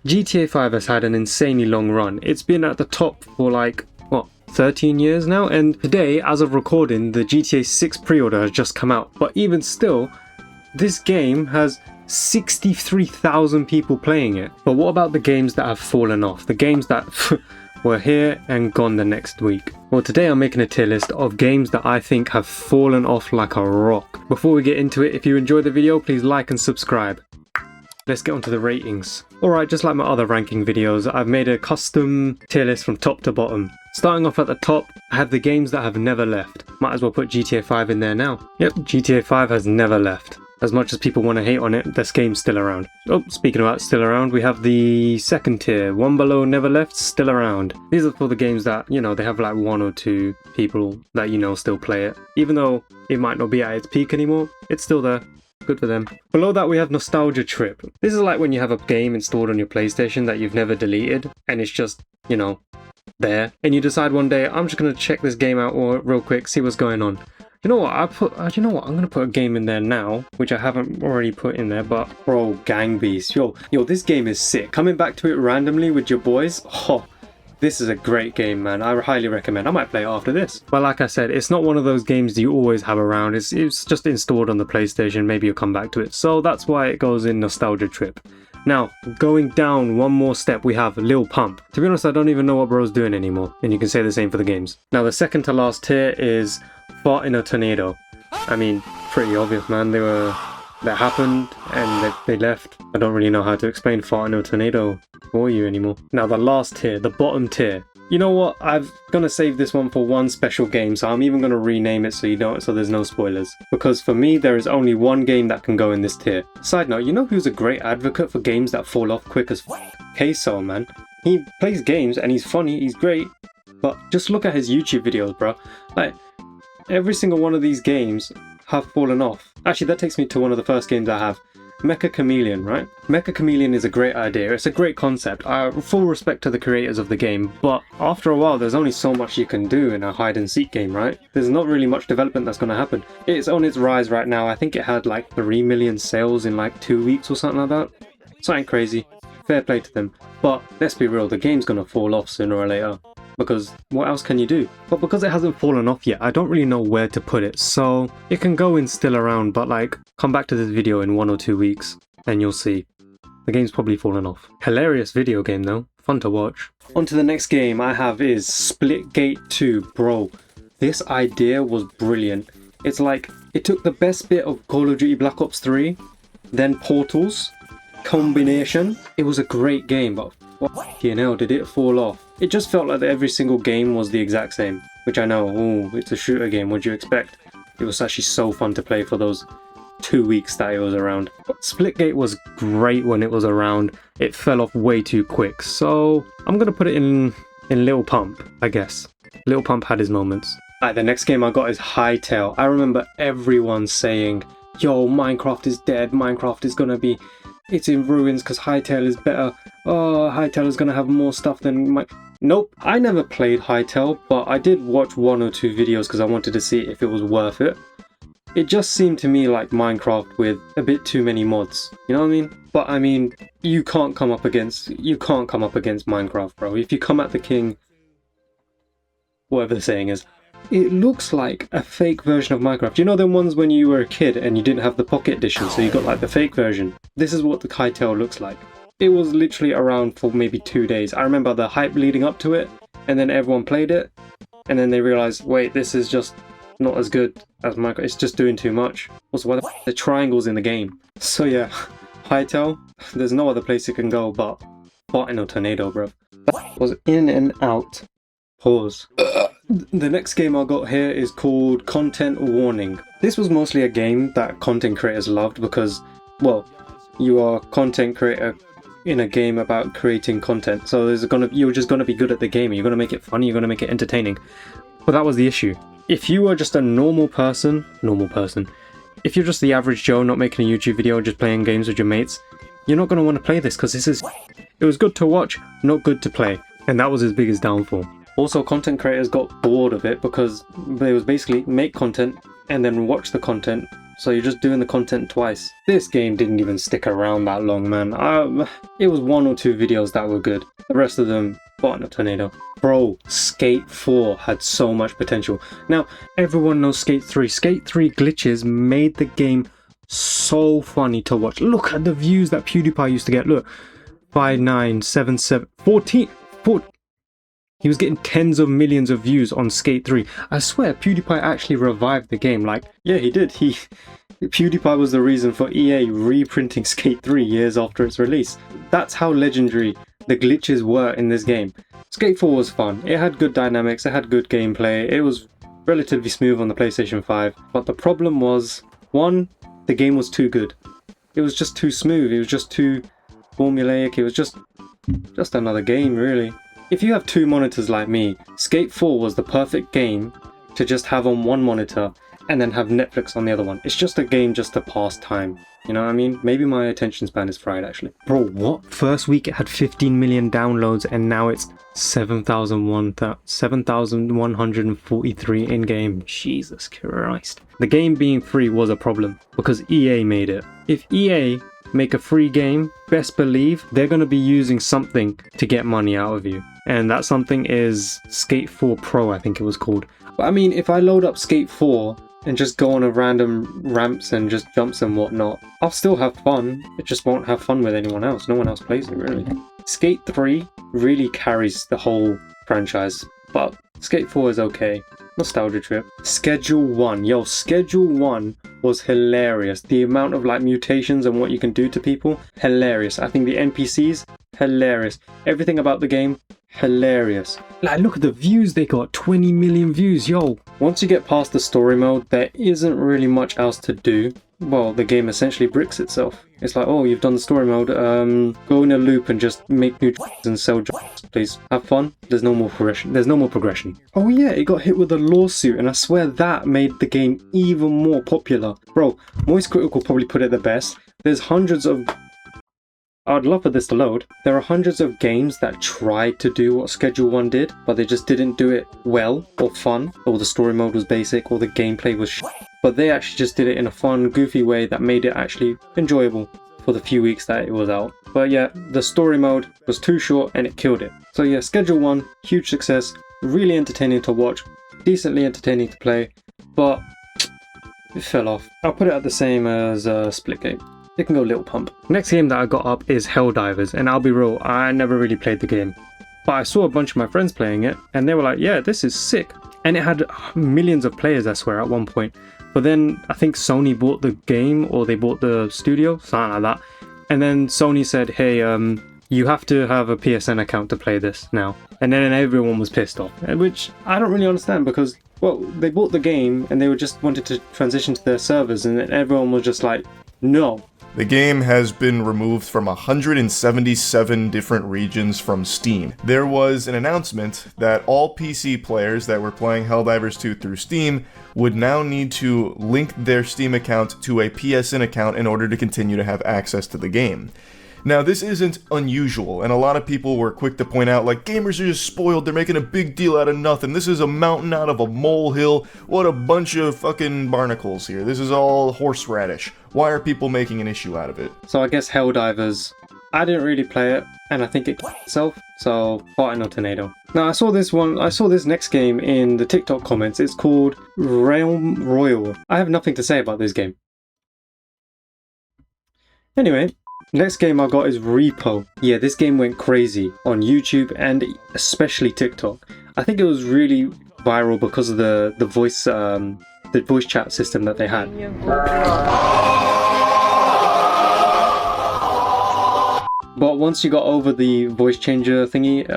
GTA 5 has had an insanely long run. It's been at the top for like, what, 13 years now? And today, as of recording, the GTA 6 pre-order has just come out. But even still, this game has 63,000 people playing it. But what about the games that have fallen off? The games that were here and gone the next week? Well, today I'm making a tier list of games that I think have fallen off like a rock. Before we get into it, if you enjoyed the video, please like and subscribe. Let's get onto the ratings. Alright, just like my other ranking videos, I've made a custom tier list from top to bottom. Starting off at the top, I have the games that have never left. Might as well put GTA 5 in there now. Yep, GTA 5 has never left. As much as people want to hate on it, this game's still around. Oh, speaking about still around, we have the second tier. One Below Never Left, still around. These are for the games that, you know, they have like one or two people that, you know, still play it. Even though it might not be at its peak anymore, it's still there. Good for them. Below that we have Nostalgia Trip. This is like when you have a game installed on your PlayStation that you've never deleted and it's just, you know, there. And you decide one day, I'm just going to check this game out real quick, see what's going on. You know what, I'm going to put a game in there now, which I haven't already put in there, but bro, Gang Beasts. Yo, this game is sick. Coming back to it randomly with your boys, oh, this is a great game, man. I highly recommend. I might play it after this. But like I said, it's not one of those games you always have around. It's just installed on the PlayStation. Maybe you'll come back to it. So that's why it goes in Nostalgia Trip. Now, going down one more step, we have Lil Pump. To be honest, I don't even know what bro's doing anymore. And you can say the same for the games. Now, the second to last tier is Fart in a Tornado. I mean, pretty obvious, man. That happened and they left. I don't really know how to explain Fart in a Tornado for you anymore. Now, the last tier, the bottom tier. You know what? I'm gonna save this one for one special game, so I'm even gonna rename it so there's no spoilers. Because for me, there is only one game that can go in this tier. Side note, you know who's a great advocate for games that fall off quick as Queso, man. He plays games and he's funny, he's great, but just look at his YouTube videos, bro. Like, every single one of these games have fallen off. Actually, that takes me to one of the first games I have. Mecha Chameleon, right? Mecha Chameleon is a great idea. It's a great concept. Full respect to the creators of the game, but after a while, there's only so much you can do in a hide-and-seek game, right? There's not really much development that's going to happen. It's on its rise right now. I think it had like 3 million sales in like 2 weeks or something like that. Something crazy. Fair play to them. But let's be real, the game's going to fall off sooner or later. Because what else can you do? But because it hasn't fallen off yet, I don't really know where to put it. So it can go in still around, but like, come back to this video in 1 or 2 weeks and you'll see. The game's probably fallen off. Hilarious video game though. Fun to watch. On to the next game I have is Splitgate 2. Bro, this idea was brilliant. It's like, it took the best bit of Call of Duty Black Ops 3, then Portals, combination. It was a great game, but fucking hell, did it fall off. It just felt like that every single game was the exact same, which I know, oh, it's a shooter game, what do you expect? It was actually so fun to play for those 2 weeks that it was around. But Splitgate was great when it was around. It fell off way too quick, so I'm gonna put it in Lil Pump, I guess. Lil Pump had his moments. Alright, the next game I got is Hytale. I remember everyone saying, yo, Minecraft is dead, Minecraft is gonna be... it's in ruins because Hytale is better. Oh, Hytale is going to have more stuff than my... Nope, I never played Hytale, but I did watch 1 or 2 videos because I wanted to see if it was worth it. It just seemed to me like Minecraft with a bit too many mods. You know what I mean? But I mean, you can't come up against Minecraft, bro. If you come at the king, whatever the saying is, it looks like a fake version of Minecraft. You know them ones when you were a kid and you didn't have the pocket edition, so you got like the fake version? This is what the Hytale looks like. It was literally around for maybe 2 days. I remember the hype leading up to it, and then everyone played it, and then they realized, wait, this is just not as good as Minecraft. It's just doing too much. Also, why the triangles in the game? So yeah, Hytale, there's no other place it can go but Fart in a Tornado, bro. That was in and out. Pause. The next game I got here is called Content Warning. This was mostly a game that content creators loved because, well, you are a content creator in a game about creating content, so you're just gonna be good at the game. You're gonna make it funny, you're gonna make it entertaining. But that was the issue. If you are just a normal person, if you're just the average Joe not making a YouTube video, just playing games with your mates, you're not gonna want to play this because it was good to watch, not good to play, and that was his biggest downfall. Also, content creators got bored of it because they was basically make content and then watch the content so you're just doing the content twice. This game didn't even stick around that long, man. It was 1 or 2 videos that were good. The rest of them, fought in a tornado. Bro, Skate 4 had so much potential. Now, everyone knows Skate 3. Skate 3 glitches made the game so funny to watch. Look at the views that PewDiePie used to get. Look, 5, 9, 7, 7, 14. He was getting tens of millions of views on Skate 3. I swear, PewDiePie actually revived the game. Like, yeah, he did. PewDiePie was the reason for EA reprinting Skate 3 years after its release. That's how legendary the glitches were in this game. Skate 4 was fun. It had good dynamics, it had good gameplay, it was relatively smooth on the PlayStation 5. But the problem was, 1, the game was too good. It was just too smooth, it was just too formulaic, it was just another game, really. If you have 2 monitors like me, Skate 4 was the perfect game to just have on one monitor and then have Netflix on the other one. It's just a game just to pass time. You know what I mean? Maybe my attention span is fried, actually. Bro, what? First week it had 15 million downloads and now it's 7,143 in-game. Jesus Christ. The game being free was a problem because EA made it. If EA make a free game, best believe they're going to be using something to get money out of you. And that something is Skate 4 Pro, I think it was called. But I mean, if I load up Skate 4 and just go on a random ramps and just jumps and whatnot, I'll still have fun. It just won't have fun with anyone else. No one else plays it, really. Skate 3 really carries the whole franchise, but Skate 4 is okay. Nostalgia trip. Schedule 1. Yo, Schedule 1 was hilarious. The amount of like mutations and what you can do to people, hilarious. I think the NPCs, hilarious. Everything about the game, hilarious. Like, look at the views they got. 20 million views, yo. Once you get past the story mode, there isn't really much else to do. Well, the game essentially bricks itself. It's like, oh, you've done the story mode, go in a loop and just make new and sell jobs, please. Have fun. There's no more progression. Oh yeah, it got hit with a lawsuit, and I swear that made the game even more popular. Bro, Moist Critical probably put it the best. There's hundreds of... I'd love for this to load. There are hundreds of games that tried to do what Schedule 1 did, but they just didn't do it well or fun, or the story mode was basic, or the gameplay was shit. But they actually just did it in a fun, goofy way that made it actually enjoyable for the few weeks that it was out. But yeah, the story mode was too short and it killed it. So yeah, Schedule 1, huge success, really entertaining to watch, decently entertaining to play, but it fell off. I'll put it at the same as Splitgate. It can go Little Pump. Next game that I got up is Helldivers, and I'll be real, I never really played the game. But I saw a bunch of my friends playing it, and they were like, yeah, this is sick. And it had millions of players, I swear, at one point. But then I think Sony bought the game, or they bought the studio, something like that. And then Sony said, hey, you have to have a PSN account to play this now. And then everyone was pissed off, which I don't really understand because, well, they bought the game and they were just wanted to transition to their servers, and then everyone was just like, no. The game has been removed from 177 different regions from Steam. There was an announcement that all PC players that were playing Helldivers 2 through Steam would now need to link their Steam account to a PSN account in order to continue to have access to the game. Now, this isn't unusual, and a lot of people were quick to point out, like, gamers are just spoiled, they're making a big deal out of nothing, this is a mountain out of a molehill, what a bunch of fucking barnacles here, this is all horseradish. Why are people making an issue out of it? So I guess Helldivers, I didn't really play it, and I think it killed itself, so Fighting a Tornado. Now I saw this next game in the TikTok comments, it's called Realm Royal. I have nothing to say about this game. Anyway, next game I got is Repo. Yeah, this game went crazy on YouTube and especially TikTok. I think it was really viral because of the voice chat system that they had. But once you got over the voice changer thingy,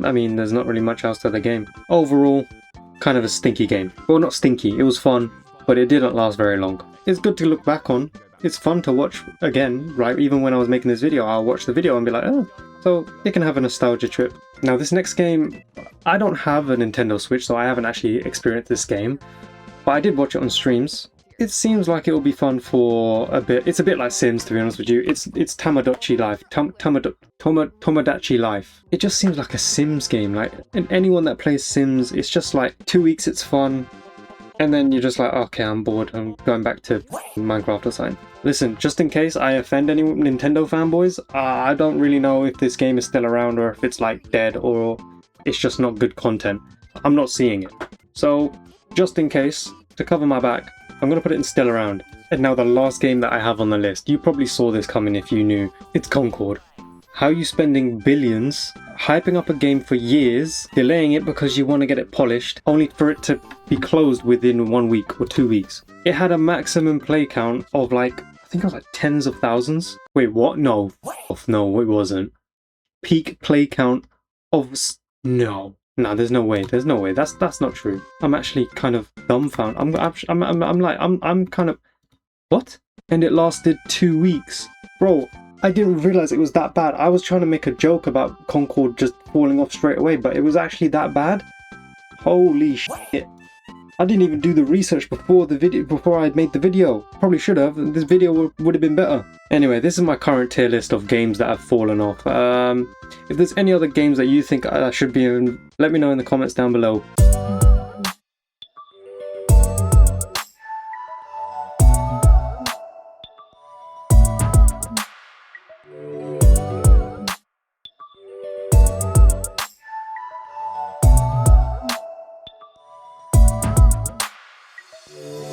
I mean, there's not really much else to the game. Overall, kind of a stinky game. Well, not stinky, it was fun, but it didn't last very long. It's good to look back on. It's fun to watch again, right? Even when I was making this video, I'll watch the video and be like, oh, so it can have a nostalgia trip. Now this next game, I don't have a Nintendo Switch, so I haven't actually experienced this game, but I did watch it on streams. It seems like it will be fun for a bit. It's a bit like Sims, to be honest with you. It's Tamagotchi Life. Tomodachi Life. It just seems like a Sims game. Like, and anyone that plays Sims, it's just like 2 weeks it's fun, and then you're just like, okay, I'm bored, I'm going back to Minecraft or something. Listen, just in case I offend any Nintendo fanboys, I don't really know if this game is still around or if it's like dead or it's just not good content. I'm not seeing it. So, just in case, to cover my back, I'm gonna put it in still around. And now the last game that I have on the list, you probably saw this coming if you knew. It's Concord. How you spending billions, hyping up a game for years, delaying it because you want to get it polished, only for it to be closed within 1 week or 2 weeks. It had a maximum play count of like, I think it was like tens of thousands. Wait, what? No, no, it wasn't. Peak play count of no. No, there's no way. There's no way. That's not true. I'm actually kind of dumbfounded. I'm kind of what? And it lasted 2 weeks, bro. I didn't realize it was that bad. I was trying to make a joke about Concord just falling off straight away, but it was actually that bad. Holy shit. I didn't even do the research before I made the video. Probably should have. This video would have been better. Anyway, this is my current tier list of games that have fallen off. If there's any other games that you think I should be in, let me know in the comments down below.